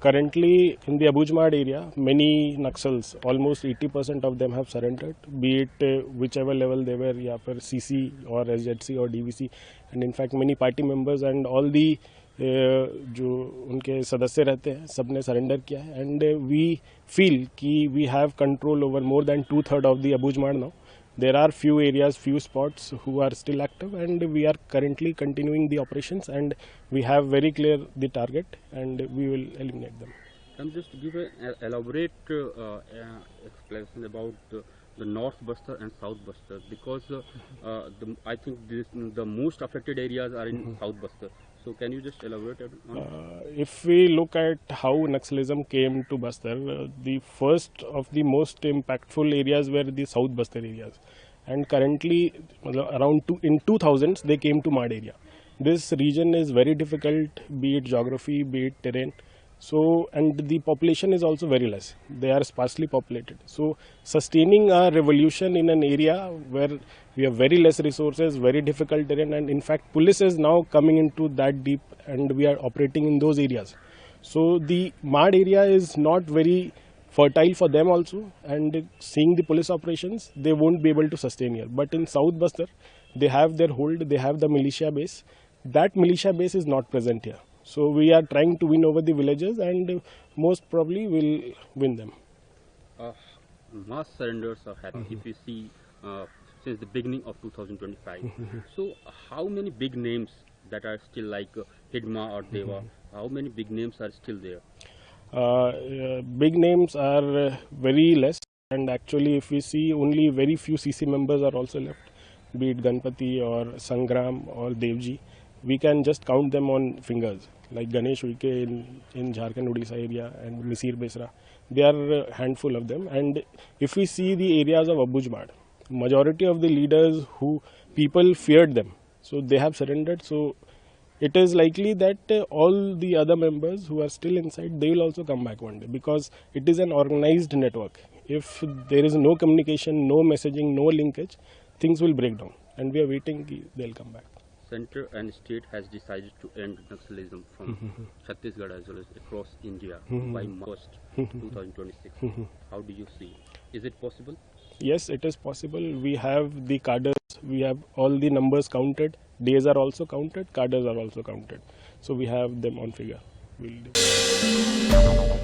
Currently in the Abujhmarh area, many Naxals, almost 80% of them have surrendered, be it whichever level they were, या फिर CC or SZC or DVC, and in fact many party members and all the जो उनके सदस्य रहते हैं सब ने surrender किया है, and we feel कि we have control over more than 2/3 of the Abujhmarh now. There are few areas, few spots who are still active, and we are currently continuing the operations, and we have very clear the target, and we will eliminate them. Can you just give an elaborate explanation about the North Buster and South Buster, because I think the most affected areas are in South Buster. So can you just elaborate on it? If we look at how Naxalism came to Bastar, the first of the most impactful areas were the South Bastar areas, and currently around in 2000s they came to Mad area. This region is very difficult, be it geography, be it terrain. So, and the population is also very less. They are sparsely populated. So, sustaining a revolution in an area where we have very less resources, very difficult terrain, and in fact, police is now coming into that deep, and we are operating in those areas. So, the Mad area is not very fertile for them also, and seeing the police operations, they won't be able to sustain here. But in South Bastar, they have their hold, they have the militia base. That militia base is not present here. So we are trying to win over the villagers, and most probably will win them. Mass surrenders are happening, if you see, since the beginning of 2025. So how many big names that are still like Hidma or Deva, how many big names are still there? Big names are very less, and actually if we see, only very few CC members are also left, be it Ganpati or Sangram or Devji. We can just count them on fingers, like Ganesh Uike in Jharkhand, Odisha area, and Misir Besra. They are a handful of them. And if we see the areas of Abujhmarh, majority of the leaders who people feared them, so they have surrendered. So it is likely that all the other members who are still inside, they will also come back one day, because it is an organized network. If there is no communication, no messaging, no linkage, things will break down, and we are waiting they'll come back. Center and state has decided to end Naxalism from Chhattisgarh as well as across India by March 2026. How do you see? Is it possible? Yes, it is possible. We have the cadres, we have all the numbers counted, days are also counted, cadres are also counted. So we have them on figure. We'll do.